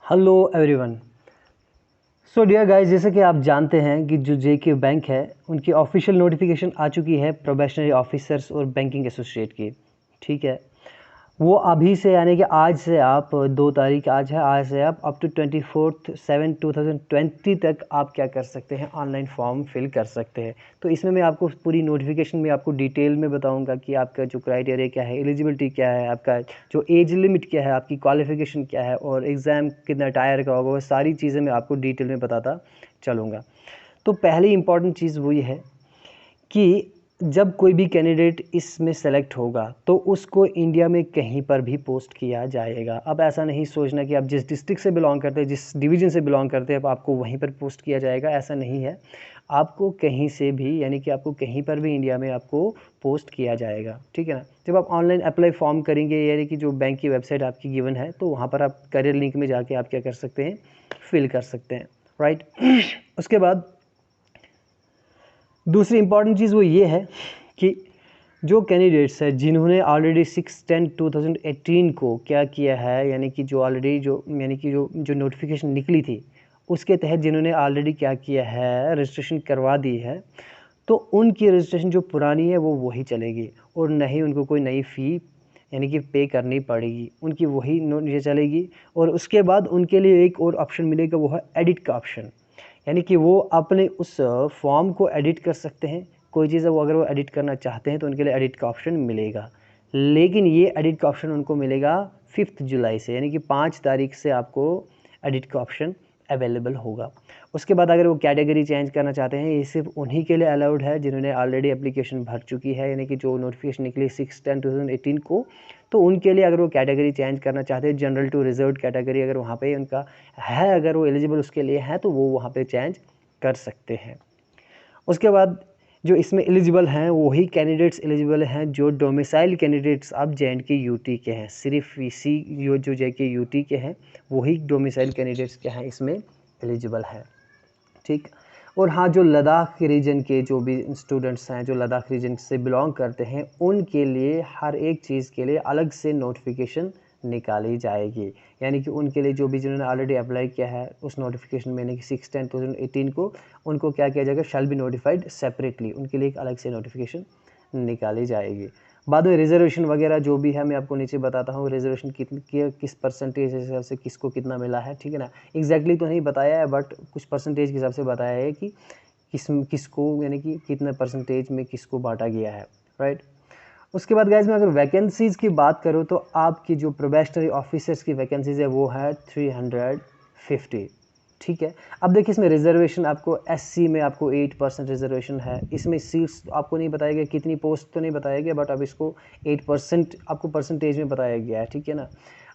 Hello everyone. So dear guys, जैसे कि आप जानते हैं कि जो जेके बैंक है उनकी ऑफिशियल नोटिफिकेशन आ चुकी है प्रोबेशनरी ऑफिसर्स और बैंकिंग एसोसिएट की। ठीक है, वो अभी से यानी कि आज से आप 2 तारीख आज है, आज से आप अप टू 24/7/2020 तक आप क्या कर सकते हैं, ऑनलाइन फॉर्म फिल कर सकते हैं। तो इसमें मैं आपको पूरी नोटिफिकेशन में आपको डिटेल में बताऊंगा कि आपका जो क्राइटेरिया क्या है, एलिजिबिलिटी क्या है, आपका जो एज लिमिट क्या है, आपकी क्वालिफिकेशन क्या है और एग्ज़ाम कितना टायर का होगा, वो सारी चीज़ें मैं आपको डिटेल में बताता चलूँगा। तो पहली इंपॉर्टेंट चीज़ वो ये है कि जब कोई भी कैंडिडेट इसमें सेलेक्ट होगा तो उसको इंडिया में कहीं पर भी पोस्ट किया जाएगा। अब ऐसा नहीं सोचना कि आप जिस डिस्ट्रिक्ट से बिलोंग करते हैं, जिस डिवीज़न से बिलोंग करते हैं, अब आपको वहीं पर पोस्ट किया जाएगा, ऐसा नहीं है। आपको कहीं से भी यानी कि आपको कहीं पर भी इंडिया में आपको पोस्ट किया जाएगा। ठीक है ना। जब आप ऑनलाइन अप्लाई फॉर्म करेंगे यानी कि जो बैंक की वेबसाइट आपकी गिवन है, तो वहाँ पर आप करियर लिंक में जाके आप क्या कर सकते हैं, फिल कर सकते हैं। राइट। उसके बाद दूसरी इंपॉर्टेंट चीज़ वो ये है कि जो कैंडिडेट्स हैं जिन्होंने ऑलरेडी 6/10/2018 को क्या किया है, यानी कि जो ऑलरेडी जो नोटिफिकेशन निकली थी उसके तहत जिन्होंने ऑलरेडी क्या किया है, रजिस्ट्रेशन करवा दी है, तो उनकी रजिस्ट्रेशन जो पुरानी है वो वही चलेगी और नहीं उनको कोई नई फ़ी यानी कि पे करनी पड़ेगी, उनकी वही ये चलेगी। और उसके बाद उनके लिए एक और ऑप्शन मिलेगा, वो है एडिट का ऑप्शन, यानी कि वो अपने उस फॉर्म को एडिट कर सकते हैं। कोई चीज़ है वो अगर वो एडिट करना चाहते हैं तो उनके लिए एडिट का ऑप्शन मिलेगा, लेकिन ये एडिट का ऑप्शन उनको मिलेगा 5 जुलाई से, यानी कि 5 तारीख से आपको एडिट का ऑप्शन अवेलेबल होगा। उसके बाद अगर वो कैटेगरी चेंज करना चाहते हैं, ये सिर्फ उन्हीं के लिए अलाउड है जिन्होंने ऑलरेडी एप्लीकेशन भर चुकी है, यानी कि जो नोटिफिकेशन निकली 6/10/2018 को, तो उनके लिए अगर वो कैटेगरी चेंज करना चाहते हैं, जनरल टू रिजर्व्ड कैटेगरी अगर वहाँ पे उनका है, अगर वो एलिजिबल उसके लिए है, तो वो वहाँ पे चेंज कर सकते हैं। उसके बाद जो इसमें एलिजिबल हैं वही कैंडिडेट्स एलिजिबल हैं जो डोमिसाइल कैंडिडेट्स अब JNK UT के हैं। सिर्फ इसी जो JK UT के हैं वही डोमिसाइल कैंडिडेट्स के हैं इसमें एलिजिबल हैं। ठीक। और हाँ, जो लद्दाख रीजन के जो भी स्टूडेंट्स हैं जो लद्दाख रीजन से बिलोंग करते हैं, उनके लिए हर एक चीज़ के लिए अलग से नोटिफिकेशन निकाली जाएगी, यानी कि उनके लिए जो भी जिन्होंने ऑलरेडी अप्लाई किया है उस नोटिफिकेशन में, यानी कि 6/10/2018 को, उनको क्या किया जाएगा, शैल बी नोटिफाइड सेपरेटली, उनके लिए एक अलग से नोटिफिकेशन निकाली जाएगी। बाद में रिजर्वेशन वगैरह जो भी है मैं आपको नीचे बताता हूँ, रिजर्वेशन किस परसेंटेज हिसाब से किसको कितना मिला है। ठीक है ना, एग्जैक्टली तो नहीं बताया है बट कुछ परसेंटेज के हिसाब से बताया है कि किसको यानी कि कितने परसेंटेज में किसको बांटा गया है। राइट। उसके बाद गाइज मैं अगर वैकेंसीज़ की बात करूँ तो आपकी जो प्रोबेशनरी ऑफिसर्स की वैकेंसीज़ है वो है 350। ठीक है। अब देखिए इसमें रिजर्वेशन आपको SC में आपको 8% रिजर्वेशन है। इसमें सीट्स आपको नहीं बताया गया, कितनी पोस्ट तो नहीं बताया गया, बट अब इसको 8% आपको परसेंटेज में बताया गया है। ठीक है ना।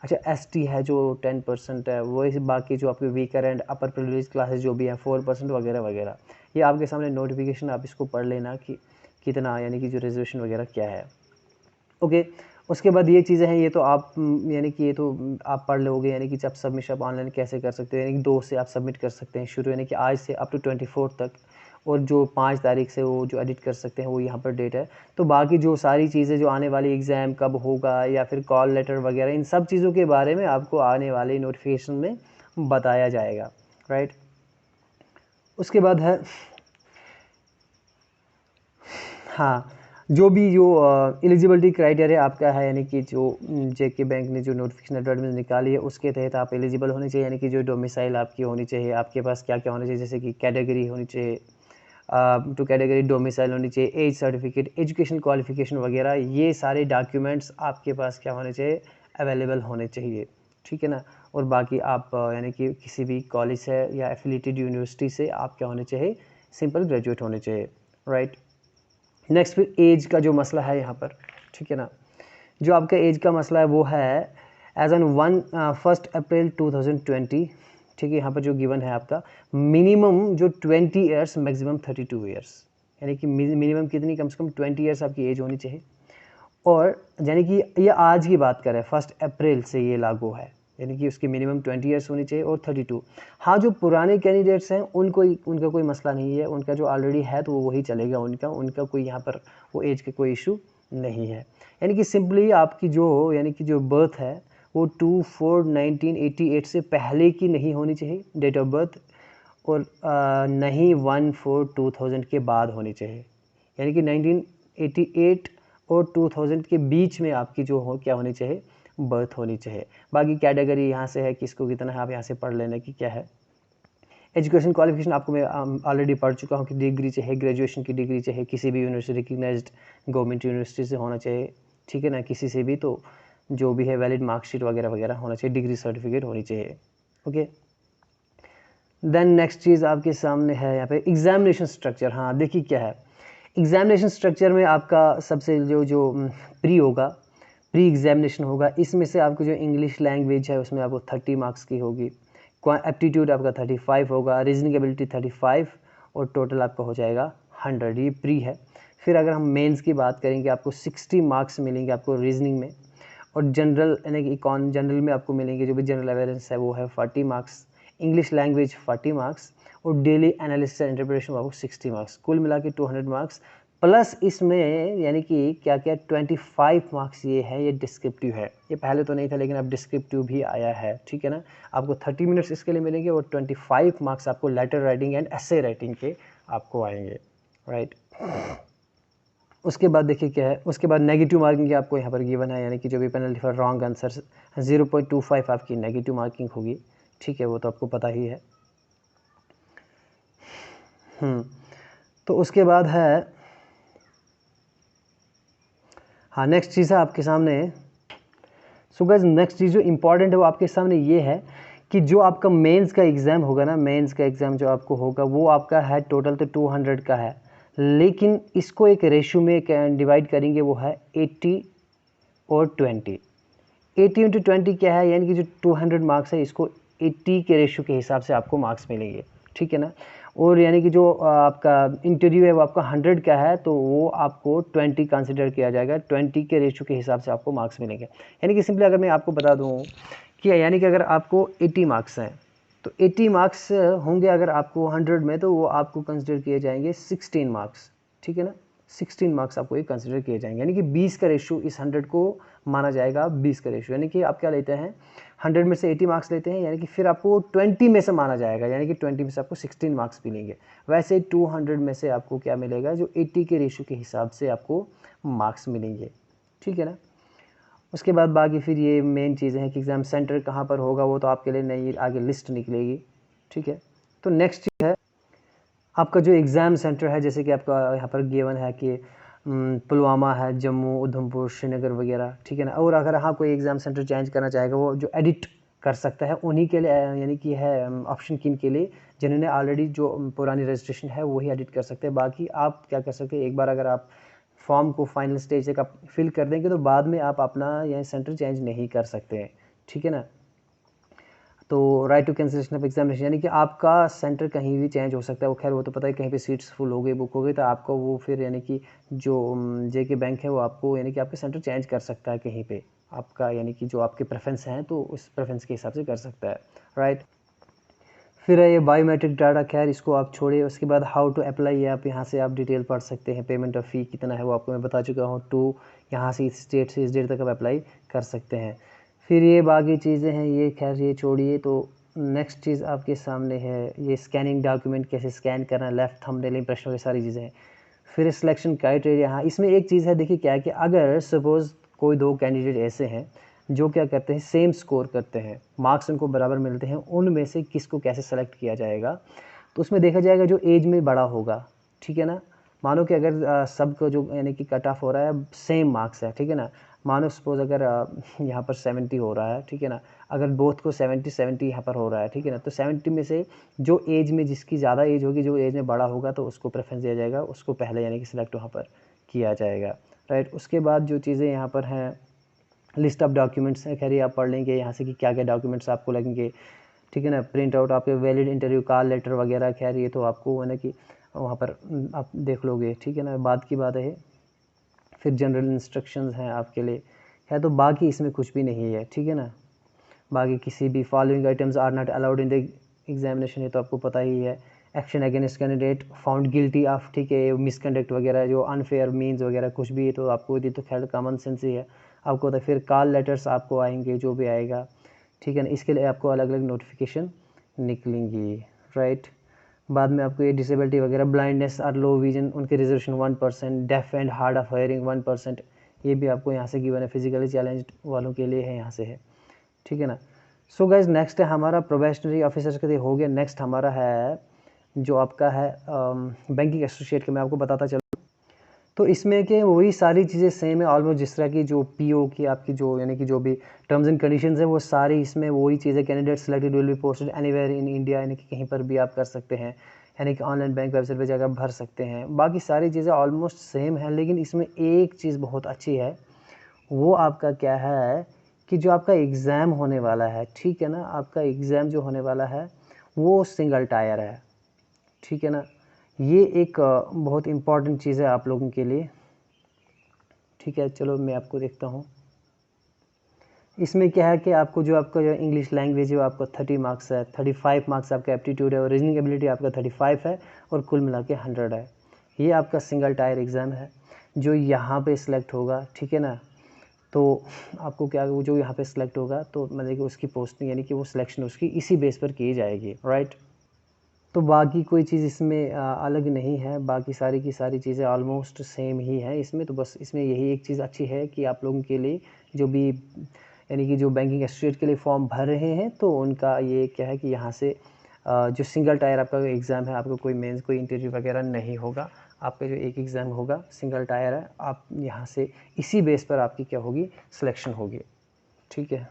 अच्छा, ST है जो 10% है, वो बाकी जो आपके weaker and upper privilege classes जो भी है 4% वगैरह वगैरह। ये आपके सामने नोटिफिकेशन, आप इसको पढ़ लेना कि कितना यानी कि जो रिजर्वेशन वगैरह क्या है। ओके। उसके बाद ये चीज़ें हैं, ये तो आप यानी कि ये तो आप पढ़ लोगे, यानी कि जब सबमिशन आप ऑनलाइन कैसे कर सकते हो, यानी कि 2 से आप सबमिट कर सकते हैं शुरू, यानी कि आज से अप टू 24 तक, और जो 5 तारीख से वो जो एडिट कर सकते हैं वो यहाँ पर डेट है। तो बाकी जो सारी चीज़ें जो आने वाली एग्ज़ाम कब होगा या फिर कॉल लेटर वगैरह, इन सब चीज़ों के बारे में आपको आने वाले नोटिफिकेशन में बताया जाएगा। राइट। उसके बाद है, हाँ, जो भी जो एलिजिबिलिटी क्राइटेरिया आपका है, यानी कि जो JK बैंक ने जो नोटिफिकेशन एडवर्टाइजमेंट निकाली है उसके तहत आप एलिजिबल होने चाहिए, यानी कि जो डोमिसाइल आपकी होनी चाहिए, आपके पास क्या क्या होना चाहिए, जैसे कि कैटेगरी होनी चाहिए, टू कैटेगरी डोमिसाइल होनी चाहिए, एज सर्टिफिकेट, एजुकेशन क्वालिफिकेशन वगैरह, ये सारे डॉक्यूमेंट्स आपके पास क्या होने चाहिए, अवेलेबल होने चाहिए। ठीक है ना। और बाकी आप यानी कि किसी भी कॉलेज से या एफिलिएटेड यूनिवर्सिटी से आप क्या होने चाहिए, सिंपल ग्रेजुएट होने चाहिए। राइट। नेक्स्ट फिर एज का जो मसला है यहाँ पर, ठीक है ना, जो आपका एज का मसला है वो है एज ऑन 1 अप्रैल 2020। ठीक है, यहाँ पर जो गिवन है आपका मिनिमम जो 20 ईयर्स, मैक्सिमम 32 ईयर्स, यानी कि मिनिमम कितनी, कम से कम 20 ईयर्स आपकी एज होनी चाहिए। और यानी कि ये आज की बात करें, 1 अप्रैल से ये लागू है, यानी कि उसकी मिनिमम 20 ईयर्स होनी चाहिए और 32। हाँ, जो पुराने कैंडिडेट्स हैं उनका कोई मसला नहीं है, उनका जो ऑलरेडी है तो वो वही चलेगा, उनका कोई यहाँ पर वो एज का कोई इशू नहीं है। यानी कि सिंपली आपकी जो यानी कि जो बर्थ है वो 2/4/1988 से पहले की नहीं होनी चाहिए डेट ऑफ बर्थ, और नहीं 1/4/2000 के बाद होनी चाहिए। यानी कि 1988 और 2000 के बीच में आपकी जो हो क्या होनी चाहिए, बर्थ होनी चाहिए। बाकी कैटेगरी यहाँ से है, किसको कितना है आप यहाँ से पढ़ लेना कि क्या है। एजुकेशन क्वालिफिकेशन आपको मैं ऑलरेडी पढ़ चुका हूँ कि डिग्री चाहिए, ग्रेजुएशन की डिग्री चाहिए, किसी भी यूनिवर्सिटी रिकग्नाइज्ड गवर्नमेंट यूनिवर्सिटी से होना चाहिए, ठीक है ना, किसी से भी, तो जो भी है वैलिड मार्कशीट वगैरह वगैरह होना चाहिए, डिग्री सर्टिफिकेट होनी चाहिए। ओके, देन नेक्स्ट चीज़ आपके सामने है यहाँ पे एग्जामिनेशन स्ट्रक्चर। हाँ देखिए क्या है एग्जामिनेशन स्ट्रक्चर में आपका सबसे जो प्री होगा, प्री एग्जामिनेशन होगा, इसमें से आपको जो इंग्लिश लैंग्वेज है उसमें आपको 30 मार्क्स की होगी, एप्टीट्यूड आपका 35 होगा, रीजनिंग एबिलिटी 35 और टोटल आपका हो जाएगा 100। ये प्री है। फिर अगर हम मेंस की बात करेंगे आपको 60 मार्क्स मिलेंगे आपको रीजनिंग में, और जनरल यानी कि जनरल में आपको मिलेंगे जो भी जनरल अवेयरनेस है वो है 40 मार्क्स, इंग्लिश लैंग्वेज 40 मार्क्स और डेली एनालिसिस एंड इंटरप्रिटेशन आपको 60 मार्क्स, कुल मिला के 200 मार्क्स प्लस इसमें यानी कि क्या क्या 25 मार्क्स ये है, ये डिस्क्रिप्टिव है। ये पहले तो नहीं था लेकिन अब डिस्क्रिप्टिव भी आया है, ठीक है ना। आपको 30 मिनट्स इसके लिए मिलेंगे और 25 मार्क्स आपको letter writing and essay writing के आपको आएंगे, राइट। उसके बाद देखिए क्या है, उसके बाद नेगेटिव मार्किंग आपको यहाँ पर गिवन है, यानी कि जो भी पेनल्टी फॉर रॉन्ग आंसर 0.25 आपकी नेगेटिव मार्किंग होगी, ठीक है, वो तो आपको पता ही है। तो उसके बाद है, हाँ नेक्स्ट चीज़ है आपके सामने। सो गाइस नेक्स्ट चीज़ जो इम्पॉर्टेंट है वो आपके सामने ये है कि जो आपका मेंस का एग्ज़ाम होगा ना, मेंस का एग्ज़ाम जो आपको होगा वो आपका है टोटल तो 200 का है, लेकिन इसको एक रेशो में डिवाइड करेंगे, वो है 80 और 20। 80 × 20 क्या है, यानी कि जो 200 मार्क्स है इसको 80 के रेशो के हिसाब से आपको मार्क्स मिलेंगे, ठीक है ना। और यानी कि जो आपका इंटरव्यू है वो आपका 100 का है तो वो आपको 20 कंसिडर किया जाएगा, 20 के रेशो के हिसाब से आपको मार्क्स मिलेंगे। यानी कि सिंपली अगर मैं आपको बता दूँ कि यानी कि अगर आपको 80 मार्क्स हैं तो 80 मार्क्स होंगे अगर आपको 100 में, तो वो आपको कंसिडर किए जाएंगे 16 मार्क्स, ठीक है ना। 16 मार्क्स आपको ये कंसिडर किए जाएंगे, यानी कि 20 का रेशो इस 100 को माना जाएगा, 20 का रेशो। यानी कि आप क्या लेते हैं, 100 में से 80 मार्क्स लेते हैं, यानी कि फिर आपको 20 में से माना जाएगा, यानी कि 20 में से आपको 16 मार्क्स मिलेंगे। वैसे 200 में से आपको क्या मिलेगा, जो 80 के रेशो के हिसाब से आपको मार्क्स मिलेंगे, ठीक है ना। उसके बाद बाकी फिर ये मेन चीज़ें हैं कि एग्ज़ाम सेंटर कहाँ पर होगा, वो तो आपके लिए नई आगे लिस्ट निकलेगी, ठीक है। तो नेक्स्ट चीज़ है आपका जो एग्ज़ाम सेंटर है, जैसे कि आपका यहाँ पर गिवन है कि पुलवामा है, जम्मू, उधमपुर, श्रीनगर वगैरह, ठीक है ना। और अगर हाँ कोई एग्ज़ाम सेंटर चेंज करना चाहेगा वो जो एडिट कर सकता है, उन्हीं के लिए यानी कि है ऑप्शन किन के लिए, जिन्होंने ऑलरेडी जो पुरानी रजिस्ट्रेशन है वही एडिट कर सकते हैं। बाकी आप क्या कर सकते हैं, एक बार अगर आप फॉर्म को फाइनल स्टेज तक आप फिल कर देंगे तो बाद में आप अपना यहाँ सेंटर चेंज नहीं कर सकते हैं, ठीक है ना। तो right to cancellation of examination, यानी कि आपका सेंटर कहीं भी चेंज हो सकता है। वो खैर वो तो पता है, कहीं पे सीट्स फुल हो गई, बुक हो गई, तो आपको वो फिर यानी कि जो जेके बैंक है वो आपको यानी कि आपके सेंटर चेंज कर सकता है कहीं पे, आपका यानी कि जो आपके प्रेफरेंस हैं तो उस प्रेफरेंस के हिसाब से कर सकता है, राइट। फिर है ये बायोमेट्रिक डाटा, खैर इसको आप छोड़िए। उसके बाद हाउ टू अप्लाई, ये आप यहाँ से आप डिटेल पढ़ सकते हैं। पेमेंट ऑफ फ़ी कितना है वो आपको मैं बता चुका हूँ। टू यहाँ से इस डेट से इस डेट तक आप अप्लाई कर सकते हैं। फिर ये बाकी चीज़ें हैं, ये खैर ये छोड़िए। तो नेक्स्ट चीज़ आपके सामने है ये स्कैनिंग डॉक्यूमेंट कैसे स्कैन करना है, लेफ्ट थंबनेल इंप्रेशन, ये सारी चीज़ें हैं। फिर सिलेक्शन क्राइटेरिया, हाँ इसमें एक चीज़ है, देखिए क्या है कि अगर सपोज़ कोई दो कैंडिडेट ऐसे हैं जो क्या करते हैं, सेम स्कोर करते हैं, मार्क्स उनको बराबर मिलते हैं, उनमें से किसको कैसे सेलेक्ट किया जाएगा, तो उसमें देखा जाएगा जो एज में बड़ा होगा, ठीक है ना। मानो कि अगर सबको जो यानी कि कट ऑफ हो रहा है सेम मार्क्स है, ठीक है ना। मानो सपोज अगर यहाँ पर 70 हो रहा है, ठीक है ना, अगर बोथ को 70 यहाँ पर हो रहा है, ठीक है ना, तो 70 में से जो एज में जिसकी ज़्यादा एज होगी, जो एज में बड़ा होगा तो उसको प्रेफरेंस दिया जाएगा, उसको पहले यानी कि सिलेक्ट वहाँ पर किया जाएगा, राइट। उसके बाद जो चीज़ें यहाँ पर हैं, लिस्ट ऑफ डॉक्यूमेंट्स है, खैर आप पढ़ लेंगे यहाँ से कि क्या क्या डॉक्यूमेंट्स आपको लगेंगे, ठीक है ना। प्रिंट आउट आपके वैलिड इंटरव्यू कॉल लेटर वगैरह, खैर ये तो आपको है ना कि वहाँ पर आप देख लोगे, ठीक है ना, बाद की बात है। फिर जनरल इंस्ट्रक्शंस हैं आपके लिए है, तो बाकी इसमें कुछ भी नहीं है, ठीक है ना। बाकी किसी भी following items are not allowed in the examination, ये तो आपको पता ही है। Action against candidate found guilty of, ठीक है, मिसकंडक्ट वगैरह, जो अनफेयर मीन्स वगैरह कुछ भी, तो आपको ये तो खैर कॉमन सेंस ही है, आपको होता है, फिर कॉल लेटर्स आपको आएंगे, जो भी आएगा, ठीक है ना, इसके लिए आपको अलग अलग नोटिफिकेशन निकलेंगी, राइट। बाद में आपको ये डिसेबिलिटी वगैरह, ब्लाइंडनेस और लो विजन, उनके reservation 1%, deaf and hard of hearing 1%, ये भी आपको यहाँ से गिवन है, फिजिकली चैलेंज वालों के लिए है, यहाँ से है, ठीक है ना। सो गाइज नेक्स्ट है हमारा प्रोबेशनरी ऑफिसर्स के लिए हो गया। नेक्स्ट हमारा है जो आपका है बैंकिंग एसोसिएट के, मैं आपको बताता चलूँ। तो इसमें कि वही सारी चीज़ें सेम है ऑलमोस्ट, जिस तरह की जो पीओ की आपकी जो यानी कि जो भी टर्म्स एंड कंडीशंस है वो सारी इसमें वही चीज़ें, candidate selected will be posted anywhere in India, यानी कि कहीं पर भी आप कर सकते हैं, यानी कि ऑनलाइन बैंक वेबसाइट पर जाकर भर सकते हैं। बाकी सारी चीज़ें ऑलमोस्ट सेम है, लेकिन इसमें एक चीज़ बहुत अच्छी है, वो आपका क्या है कि जो आपका एग्ज़ाम होने वाला है, ठीक है ना, आपका एग्ज़ाम जो होने वाला है वो सिंगल टायर है, ठीक है ना। ये एक बहुत इम्पॉर्टेंट चीज़ है आप लोगों के लिए, ठीक है। चलो मैं आपको देखता हूँ इसमें क्या है कि आपको जो इंग्लिश लैंग्वेज है वो आपको 30 मार्क्स है, 35 मार्क्स आपका एप्टीट्यूड है, और रीजनिंग एबिलिटी आपका 35 है, और कुल मिला के 100 है। ये आपका सिंगल टायर एग्ज़ाम है जो यहाँ पे सिलेक्ट होगा, ठीक है ना। तो आपको क्या, वो जो यहाँ पे सिलेक्ट होगा तो मतलब कि उसकी पोस्टिंग यानी कि वो सिलेक्शन उसकी इसी बेस पर की जाएगी, राइट। तो बाकी कोई चीज़ इसमें अलग नहीं है, बाकी सारी की सारी चीज़ें ऑलमोस्ट सेम ही हैं इसमें। तो बस इसमें यही एक चीज़ अच्छी है कि आप लोगों के लिए जो भी यानी कि जो बैंकिंग एसोसिएट के लिए फॉर्म भर रहे हैं, तो उनका ये क्या है कि यहाँ से जो सिंगल टायर आपका एग्ज़ाम है, आपको कोई मेंस कोई इंटरव्यू वगैरह नहीं होगा, आपका जो एक एग्ज़ाम होगा सिंगल टायर है, आप यहाँ से इसी बेस पर आपकी क्या होगी, सिलेक्शन होगी, ठीक है।